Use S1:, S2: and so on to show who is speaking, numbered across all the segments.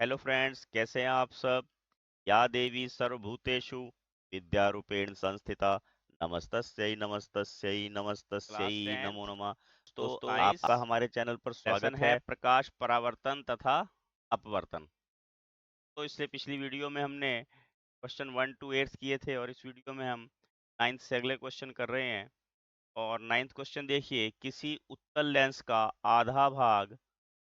S1: Hello friends, कैसे हैं आप सब। या देवी सर्वभूतेषु विद्यारूपेण संस्थिता नमस्तस्यै नमस्तस्यै नमस्तस्यै
S2: क्लास
S1: नमो
S2: 10th।
S1: नमः। तो
S2: दोस्तों नाइस।
S1: आपका हमारे चैनल पर
S2: लेसन
S1: स्वागत
S2: है
S1: है।
S2: प्रकाश परावर्तन तथा अपवर्तन।
S1: तो इससे पिछली वीडियो में हमने क्वेश्चन 1 to 8 किए थे और इस वीडियो में हम 9th से अगले क्वेश्चन कर रहे हैं। और 9th क्वेश्चन देखिए, किसी उत्तल लेंस का आधा भाग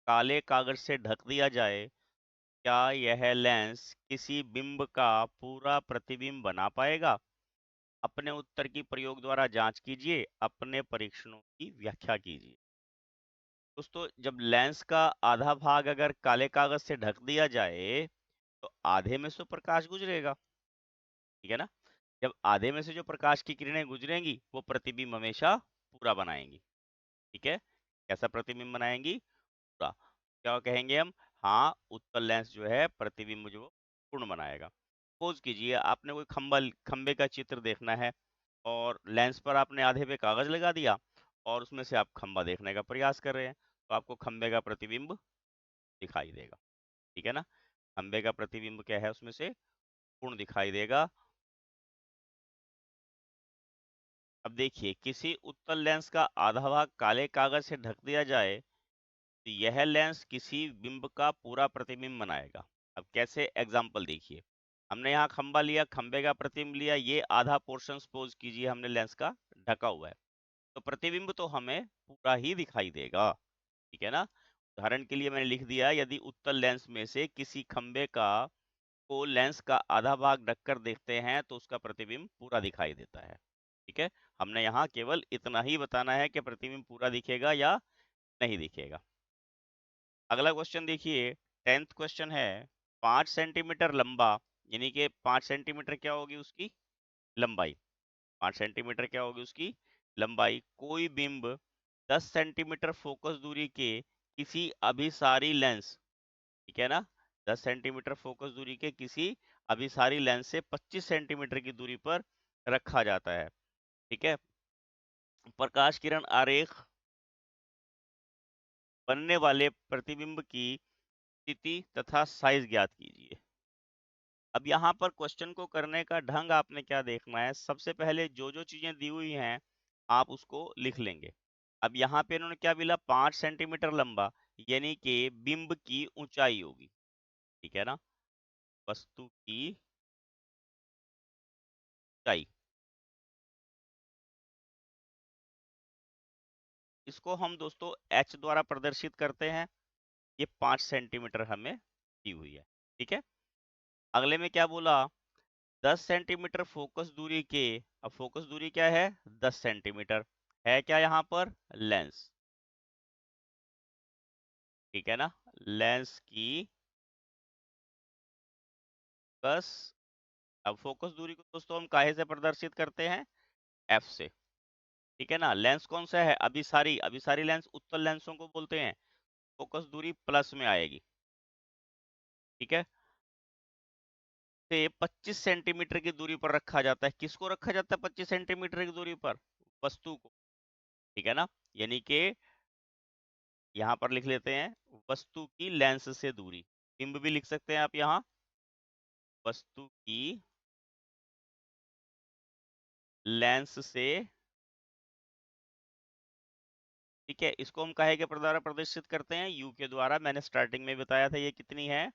S1: काले कागज से ढक दिया जाए, क्या यह लेंस किसी बिंब का पूरा प्रतिबिंब बना पाएगा। अपने उत्तर की प्रयोग द्वारा जांच कीजिए, अपने परीक्षणों की व्याख्या कीजिए। दोस्तों, जब लेंस का आधा भाग अगर काले कागज से ढक दिया जाए तो आधे में से प्रकाश गुजरेगा, ठीक है ना। जब आधे में से जो प्रकाश की किरणें गुजरेंगी वो प्रतिबिंब हमेशा पूरा बनाएंगी, ठीक है। कैसा प्रतिबिंब बनाएंगी? पूरा। क्या कहेंगे हम? हाँ, उत्तल लेंस जो है प्रतिबिंब जो पूर्ण बनाएगा। सपोज कीजिए आपने कोई खंबे का चित्र देखना है और लेंस पर आपने आधे पे कागज लगा दिया और उसमें से आप खंबा देखने का प्रयास कर रहे हैं, तो आपको खंबे का प्रतिबिंब दिखाई देगा, ठीक है ना। खंबे का प्रतिबिंब क्या है, उसमें से पूर्ण दिखाई देगा। अब देखिए, किसी उत्तल लेंस का आधा भाग काले कागज से ढक दिया जाए तो यह लेंस किसी बिंब का पूरा प्रतिबिंब बनाएगा। अब कैसे? एग्जाम्पल देखिए, हमने यहाँ खंबा लिया, खंबे का प्रतिबिंब लिया, ये आधा पोर्शन सपोज कीजिए हमने लेंस का ढका हुआ है, तो प्रतिबिंब तो हमें पूरा ही दिखाई देगा, ठीक है ना। उदाहरण के लिए मैंने लिख दिया, यदि उत्तल लेंस में से किसी खंबे का को लेंस का आधा भाग ढककर देखते हैं तो उसका प्रतिबिंब पूरा दिखाई देता है, ठीक है। हमने यहाँ केवल इतना ही बताना है कि प्रतिबिंब पूरा दिखेगा या नहीं दिखेगा। अगला क्वेश्चन देखिए, 10th क्वेश्चन है। 5 सेंटीमीटर लंबा, यानी कि 5 सेंटीमीटर क्या होगी उसकी लंबाई, 5 सेंटीमीटर क्या होगी उसकी लंबाई, कोई बिंब 10 सेंटीमीटर फोकस दूरी के किसी अभिसारी लेंस, ठीक है ना, 10 सेंटीमीटर फोकस दूरी के किसी अभिसारी लेंस से 25 सेंटीमीटर की दूरी पर रखा जाता है, ठीक है। प्रकाश किरण आरेख बनने वाले प्रतिबिंब की स्थिति तथा साइज ज्ञात कीजिए। अब यहाँ पर क्वेश्चन को करने का ढंग आपने क्या देखना है, सबसे पहले जो जो चीजें दी हुई हैं आप उसको लिख लेंगे। अब यहाँ पे इन्होंने क्या मिला, 5 सेंटीमीटर लंबा, यानी कि बिंब की ऊंचाई होगी, ठीक है ना, वस्तु की ऊंचाई। इसको हम दोस्तों h द्वारा प्रदर्शित करते हैं। ये 5 सेंटीमीटर हमें दी हुई है, ठीक है। अगले में क्या बोला, 10 सेंटीमीटर फोकस दूरी के, अब फोकस दूरी क्या है, 10 सेंटीमीटर, है क्या यहाँ पर लेंस, ठीक है ना। लेंस की बस, अब फोकस दूरी को दोस्तों हम काहे से प्रदर्शित करते हैं, एफ से, ठीक है ना। लेंस कौन सा है, अभिसारी, अभिसारी लेंस उत्तल लेंसों को बोलते हैं। फोकस दूरी प्लस में आएगी, ठीक है। से 25 सेंटीमीटर की दूरी पर रखा जाता है, किसको रखा जाता है 25 सेंटीमीटर की दूरी पर, वस्तु को, ठीक है ना। यानी कि यहाँ पर लिख लेते हैं वस्तु की लेंस से दूरी, बिंब भी लिख सकते हैं आप यहाँ, वस्तु की लेंस से, ठीक है। इसको हम काहे के द्वारा प्रदर्शित करते हैं, यू के द्वारा। मैंने स्टार्टिंग में बताया था ये कितनी है,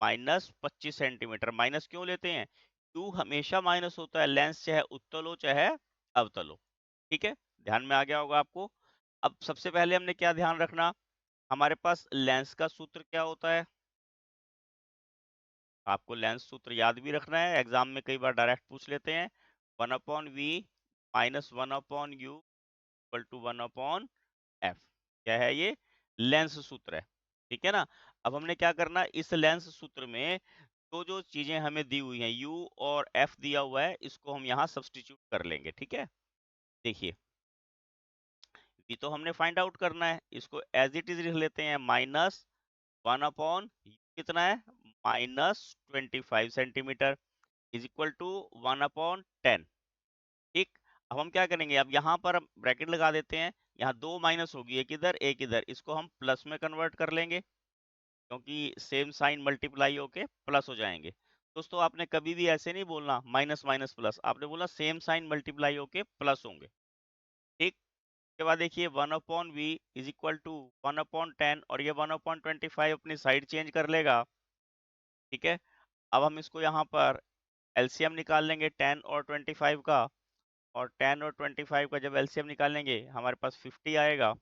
S1: -25 सेंटीमीटर। माइनस क्यों लेते हैं, यू हमेशा माइनस होता है, लेंस चाहे उत्तल हो चाहे अवतल हो, ठीक है। ध्यान में आ गया होगा आपको। अब सबसे पहले हमने क्या ध्यान रखना, हमारे पास लेंस का सूत्र क्या होता है, आपको लेंस सूत्र याद भी रखना है, एग्जाम में कई बार डायरेक्ट पूछ लेते हैं। 1/v -1/u equal to 1/f, क्या है ये, लेंस सूत्र है, ठीक है ना। अब हमने क्या करना, इस लेंस सूत्र में जो जो चीजें हमें दी हुई हैं, u और f दिया हुआ है, इसको हम यहाँ सब्स्टिट्यूट कर लेंगे, ठीक है। देखिए, v तो हमने फाइंड आउट करना है, इसको एज इट इज लिख लेते हैं, -1/u कितना है, -25 सेंटीमीटर इज इक्वल टू 1/10, ठीक। अब हम क्या करेंगे, अब यहाँ पर हम ब्रैकेट लगा देते हैं, यहाँ दो माइनस होगी, एक इधर एक इधर, इसको हम प्लस में कन्वर्ट कर लेंगे, क्योंकि सेम साइन मल्टीप्लाई होके प्लस हो जाएंगे। दोस्तों आपने कभी भी ऐसे नहीं बोलना माइनस माइनस प्लस, आपने बोला सेम साइन मल्टीप्लाई होके प्लस होंगे। ठीक, के बाद देखिए 1/v इज इक्वल टू 1/10 और ये 1/25 अपनी साइड चेंज कर लेगा। ठीक है, अब हम इसको यहाँ पर एलसीएम निकाल लेंगे 10 और 25 का, और 10 और 25 का जब एलसीएम निकालेंगे हमारे पास 50 आएगा।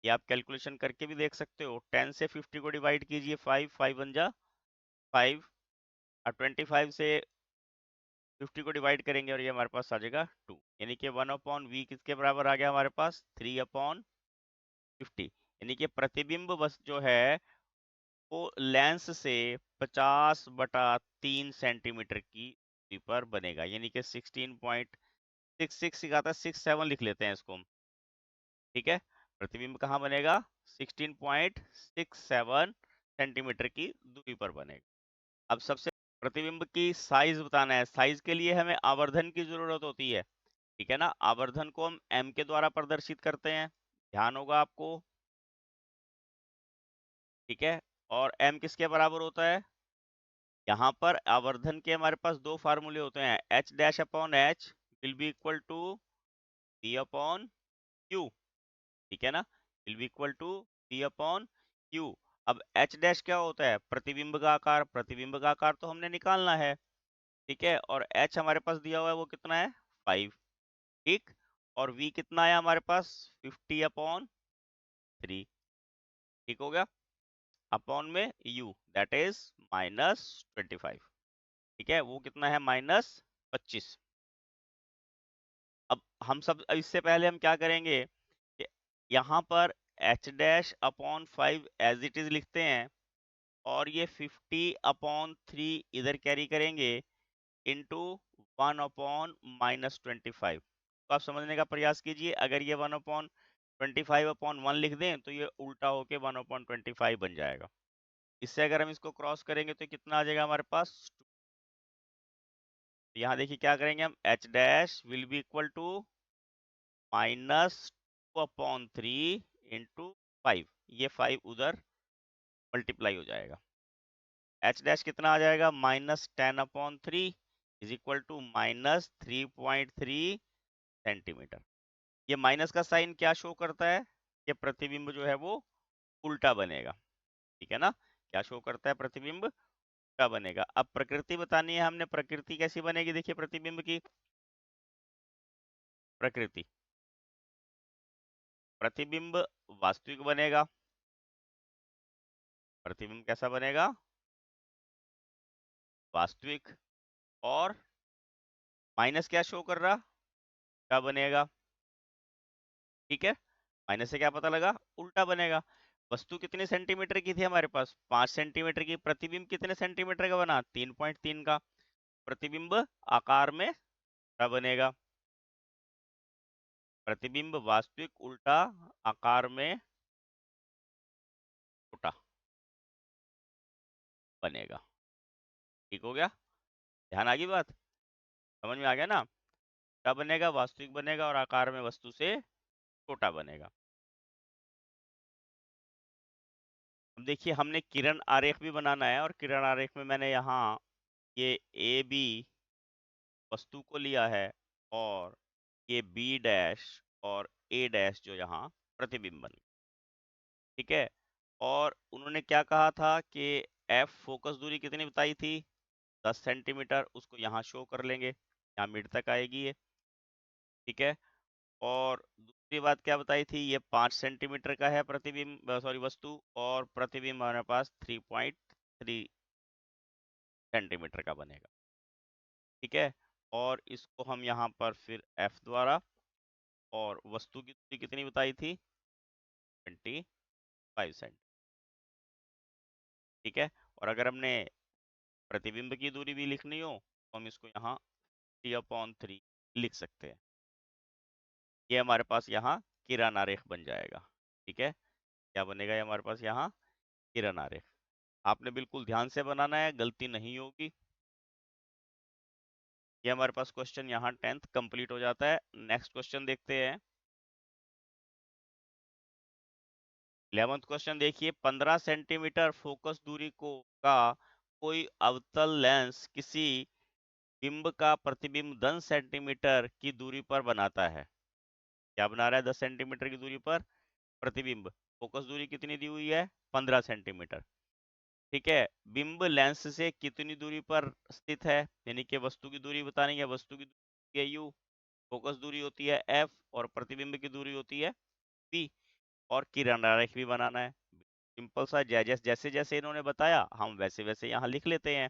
S1: ये आप कैलकुलेशन करके भी देख सकते हो। 10 से 50 को डिवाइड कीजिए, 5 5 बन जा 5, और 25 से 50 को डिवाइड करेंगे और ये हमारे पास आ जाएगा 2, यानी कि 1/v किसके बराबर आ गया हमारे पास 3/50। यानी कि प्रतिबिंब बस जो है वो लेंस से 50/3 सेंटीमीटर की दूरी पर बनेगा, यानी कि 16.66 का था, 67 लिख लेते हैं इसको हम। ठीक है, प्रतिबिंब कहाँ बनेगा 16.67 सेंटीमीटर की दूरी पर बनेगा। अब सबसे प्रतिबिंब की साइज बताना है। साइज के लिए हमें आवर्धन की जरूरत होती है। ठीक है ना, आवर्धन को हम m के द्वारा प्रदर्शित करते हैं, ध्यान होगा आपको। ठीक है, और m किसके बराबर होता है, यहाँ पर आवर्धन के हमारे पास दो फार्मूले होते हैं, h dash upon h will be equal to v upon q। ठीक है ना, will be equal to v upon q। अब h डैश क्या होता है, प्रतिबिंब का आकार। प्रतिबिंब का आकार तो हमने निकालना है। ठीक है, और h हमारे पास दिया हुआ है वो कितना है 5। ठीक, और v कितना है हमारे पास 50/3। ठीक हो गया, अपॉन में u दैट इज -25। ठीक है, वो कितना है -25। अब हम सब इससे पहले हम क्या करेंगे कि यहाँ पर h dash upon 5 as it is लिखते हैं, और ये 50/3 इधर कैरी करेंगे इंटू 1/-25। तो आप समझने का प्रयास कीजिए, अगर ये 1/25/1 लिख दें तो ये उल्टा होके 1/25 बन जाएगा। इससे अगर हम इसको क्रॉस करेंगे तो कितना आ जाएगा हमारे पास। यहाँ देखिए क्या करेंगे हम, h dash will be equal to -2/3 into 5। ये 5 उधर मल्टीप्लाई हो जाएगा। h डैश कितना आ जाएगा -10/3 इज इक्वल टू -3.3 सेंटीमीटर। ये माइनस का साइन क्या शो करता है कि प्रतिबिंब जो है वो उल्टा बनेगा। ठीक है ना, क्या शो करता है, प्रतिबिंब उल्टा बनेगा। अब प्रकृति बतानी है हमने, प्रकृति कैसी बनेगी, देखिए प्रतिबिंब की प्रकृति। प्रतिबिंब वास्तविक बनेगा। प्रतिबिंब कैसा बनेगा, वास्तविक। और माइनस क्या शो कर रहा, क्या बनेगा। ठीक है, माइनस से क्या पता लगा, उल्टा बनेगा। वस्तु कितने सेंटीमीटर की थी हमारे पास 5 सेंटीमीटर की, प्रतिबिंब कितने सेंटीमीटर का बना 3.3 का। प्रतिबिंब आकार में क्या बनेगा, प्रतिबिंब वास्तविक उल्टा आकार में छोटा बनेगा। ठीक हो गया, ध्यान आ गई बात, समझ में आ गया ना। क्या बनेगा, वास्तविक बनेगा और आकार में वस्तु से छोटा बनेगा। अब देखिए हमने किरण आरेख भी बनाना है, और किरण आरेख में मैंने यहाँ ये ए बी वस्तु को लिया है, और ये बी डैश और ए डैश जो यहाँ प्रतिबिंब बन। ठीक है, और उन्होंने क्या कहा था कि एफ फोकस दूरी कितनी बताई थी 10 सेंटीमीटर, उसको यहाँ शो कर लेंगे, यहाँ मिड तक आएगी ये। ठीक है, और दूसरी बात क्या बताई थी, ये 5 सेंटीमीटर का है प्रतिबिंब, सॉरी वस्तु, और प्रतिबिंब हमारे पास 3.3 सेंटीमीटर का बनेगा। ठीक है, और इसको हम यहाँ पर फिर एफ द्वारा, और वस्तु की दूरी कितनी बताई थी 25 सेंट। ठीक है, और अगर हमने प्रतिबिंब की दूरी भी लिखनी हो तो हम इसको यहाँ T/3 लिख सकते हैं। ये हमारे पास यहाँ किरण आरेख बन जाएगा। ठीक है, क्या बनेगा ये हमारे पास यहाँ किरण आरेख। आपने बिल्कुल ध्यान से बनाना है, गलती नहीं होगी। ये हमारे पास क्वेश्चन यहाँ 10th कंप्लीट हो जाता है। नेक्स्ट क्वेश्चन देखते हैं। 11th क्वेश्चन देखिए, 15 सेंटीमीटर फोकस दूरी को का कोई अवतल लेंस किसी बिंब का प्रतिबिंब 10 सेंटीमीटर की दूरी पर बनाता है। क्या बना रहा है? 10 सेंटीमीटर की दूरी पर प्रतिबिंब। फोकस दूरी कितनी दी हुई है? 15 सेंटीमीटर। ठीक है, बिंब लेंस से कितनी दूरी पर स्थित है, यानी कि वस्तु की दूरी बतानी है। वस्तु की दूरी है u, फोकस दूरी होती है f, और प्रतिबिंब की दूरी होती है v, और किरण आरेख भी बनाना है। सिंपल सा, जैसे जैसे जैसे इन्होंने बताया हम वैसे वैसे यहाँ लिख लेते हैं।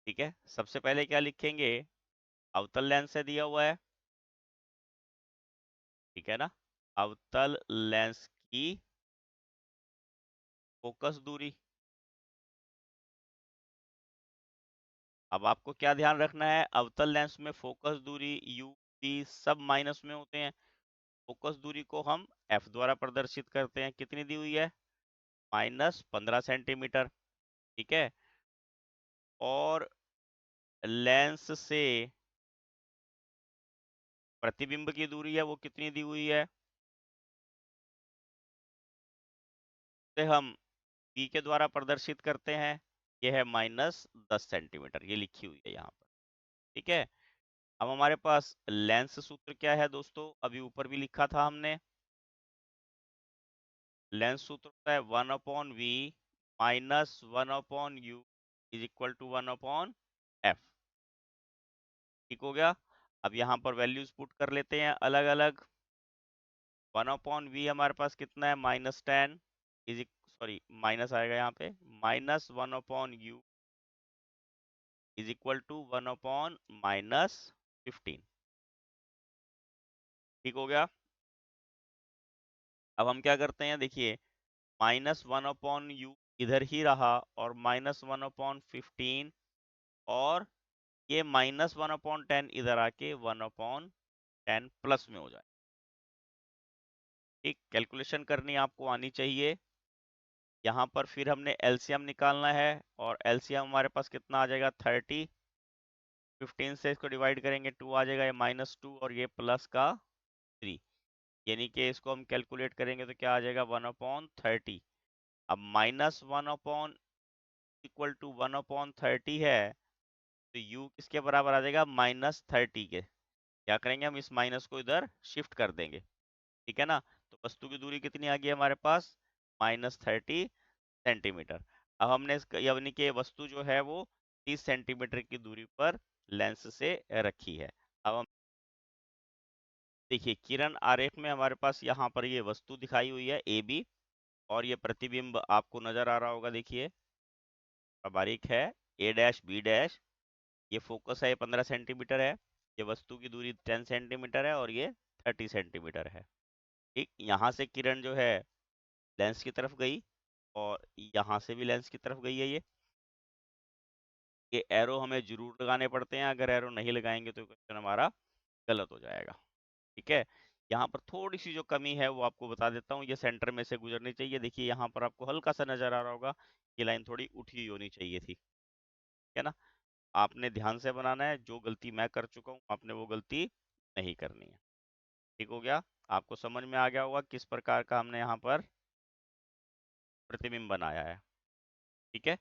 S1: ठीक है, सबसे पहले क्या लिखेंगे? अवतल लेंस है दिया हुआ है, ठीक है ना। अवतल लेंस की फोकस दूरी। अब आपको क्या ध्यान रखना है? अवतल लेंस में फोकस दूरी u v सब माइनस में होते हैं। फोकस दूरी को हम f द्वारा प्रदर्शित करते हैं। कितनी दी हुई है? -15 सेंटीमीटर। ठीक है, और लेंस से प्रतिबिंब की दूरी है वो कितनी दी हुई है? से हम v के द्वारा प्रदर्शित करते हैं। ये है -10 सेंटीमीटर, ये लिखी हुई है यहाँ पर। ठीक है, अब हमारे पास लेंस सूत्र क्या है दोस्तों? अभी ऊपर भी लिखा था हमने। लेंस सूत्र होता है 1/v -1/u is equal to 1/f। ठीक हो गया। अब यहाँ पर वैल्यूज पुट कर लेते हैं अलग अलग। 1/v हमारे पास कितना है? -10 इज, सॉरी माइनस आएगा यहाँ पे, -1/u इज इक्वल टू 1/-15। ठीक हो गया। अब हम क्या करते हैं? देखिए, -1/u इधर ही रहा, और -1/15, और ये -1/10 इधर आके 1/10 प्लस में हो जाए। ठीक, कैलकुलेशन करनी आपको आनी चाहिए। यहाँ पर फिर हमने एलसीएम निकालना है, और एलसीएम हमारे पास कितना आ जाएगा? 30। 15 से इसको डिवाइड करेंगे 2 आ जाएगा, ये -2 और ये प्लस का 3, यानी कि इसको हम कैलकुलेट करेंगे तो क्या आ जाएगा? 1/30। अब -1/= 1/30 है, तो u किसके बराबर आ जाएगा? -30 के। क्या करेंगे हम? इस माइनस को इधर शिफ्ट कर देंगे। ठीक है ना, तो वस्तु की दूरी कितनी आ गई हमारे पास? -30 सेंटीमीटर। अब हमने यानी कि वस्तु जो है वो 30 सेंटीमीटर की दूरी पर लेंस से रखी है। अब हम देखिए, किरण आरेख में हमारे पास यहाँ पर ये वस्तु दिखाई हुई है ए बी, और ये प्रतिबिंब आपको नजर आ रहा होगा। देखिए बारीक है, ए डैश बी डैश, ये फोकस है, ये 15 सेंटीमीटर है, ये वस्तु की दूरी 10 सेंटीमीटर है, और ये 30 सेंटीमीटर है। ठीक, यहाँ से किरण जो है लेंस की तरफ गई, और यहाँ से भी लेंस की तरफ गई है। ये एरो हमें जरूर लगाने पड़ते हैं, अगर एरो नहीं लगाएंगे तो क्वेश्चन हमारा गलत हो जाएगा। ठीक है, यहाँ पर थोड़ी सी जो कमी है वो आपको बता देता हूँ, ये सेंटर में से गुजरनी चाहिए। देखिए यहाँ पर आपको हल्का सा नजर आ रहा होगा, ये लाइन थोड़ी उठी हुई होनी चाहिए थी। ठीक है ना, आपने ध्यान से बनाना है, जो गलती मैं कर चुका हूँ आपने वो गलती नहीं करनी है। ठीक हो गया, आपको समझ में आ गया होगा किस प्रकार का हमने यहाँ पर प्रतिबिंब बनाया है। ठीक है,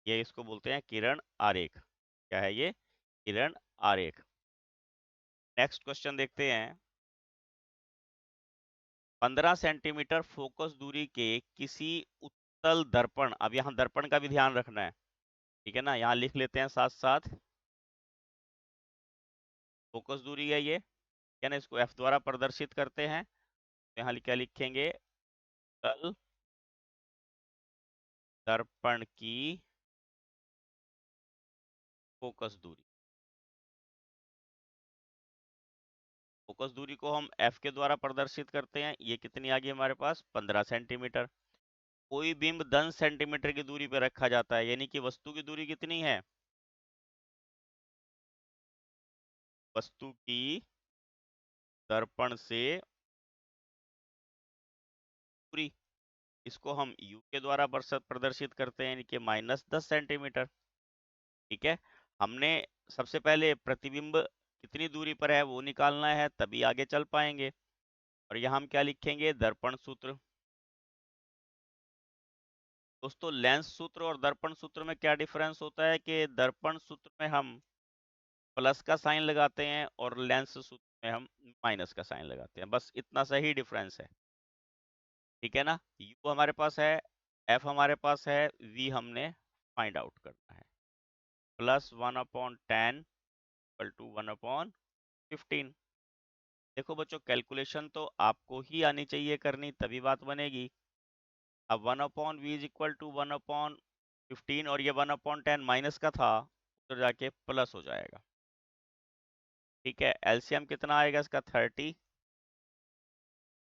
S1: ये इसको बोलते हैं किरण आरेख। क्या है ये? किरण आरेख। नेक्स्ट क्वेश्चन देखते हैं। 15 सेंटीमीटर फोकस दूरी के किसी उत्तल दर्पण, अब यहाँ दर्पण का भी ध्यान रखना है, ठीक है ना, यहाँ लिख लेते हैं साथ साथ। फोकस दूरी है ये, क्या ना, इसको F द्वारा प्रदर्शित करते हैं। तो यहाँ क्या लिखेंगे? उत्तल दर्पण की फोकस दूरी। फोकस दूरी को हम F के द्वारा प्रदर्शित करते हैं। ये कितनी आ गई हमारे पास? 15 सेंटीमीटर। कोई बिंब 10 सेंटीमीटर की दूरी पर रखा जाता है, यानी कि वस्तु की दूरी कितनी है? वस्तु की दर्पण से दूरी, इसको हम u के द्वारा प्रदर्शित करते हैं, यानी कि -10 सेंटीमीटर। ठीक है, हमने सबसे पहले प्रतिबिंब कितनी दूरी पर है वो निकालना है, तभी आगे चल पाएंगे। और यहाँ हम क्या लिखेंगे, दर्पण सूत्र। दोस्तों लेंस सूत्र और दर्पण सूत्र में क्या डिफरेंस होता है कि दर्पण सूत्र में हम प्लस का साइन लगाते हैं और लेंस सूत्र में हम माइनस का साइन लगाते हैं, बस इतना सा ही डिफरेंस है। ठीक है ना, u हमारे पास है, f हमारे पास है, v हमने फाइंड आउट करना है। +1/10 इक्वल टू 1/15। देखो बच्चों कैलकुलेशन तो आपको ही आनी चाहिए करनी, तभी बात बनेगी। अब 1/v इज इक्वल टू 1/15 और ये 1/10 माइनस का था, तो जाके प्लस हो जाएगा। ठीक है, एलसीएम कितना आएगा इसका, 30।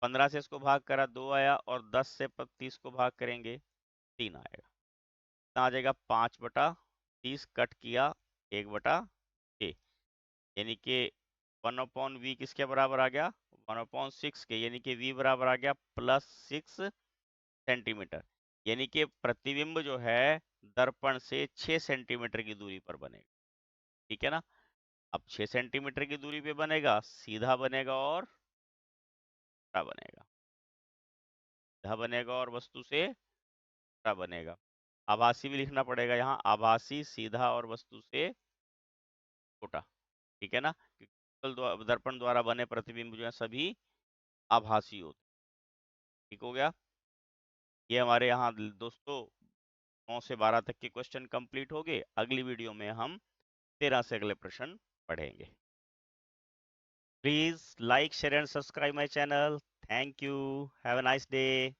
S1: 15 से इसको भाग करा 2 आया, और 10 से 30 को भाग करेंगे 3 आएगा। कितना आ जाएगा, 5/30 कट किया 1/6, यानी कि 1/v किसके बराबर आ गया, 1/6 के, यानी कि v बराबर आ गया +6 सेंटीमीटर। यानी कि प्रतिबिंब जो है दर्पण से 6 सेंटीमीटर की दूरी पर बनेगा। ठीक है ना, अब 6 सेंटीमीटर की दूरी पे बनेगा, सीधा बनेगा और उल्टा बनेगा, सीधा बनेगा और वस्तु से उल्टा बनेगा। आभासी भी लिखना पड़ेगा यहाँ, आभासी, सीधा और वस्तु से छोटा। ठीक है ना, क्योंकि दर्पण द्वारा बने प्रतिबिंब जो है सभी आभासी होते। ठीक हो गया, ये हमारे यहाँ दोस्तों 9 से 12 तक के क्वेश्चन कंप्लीट हो गए। अगली वीडियो में हम 13 से अगले प्रश्न पढ़ेंगे। Please like, share and subscribe my channel. Thank you, have a nice day.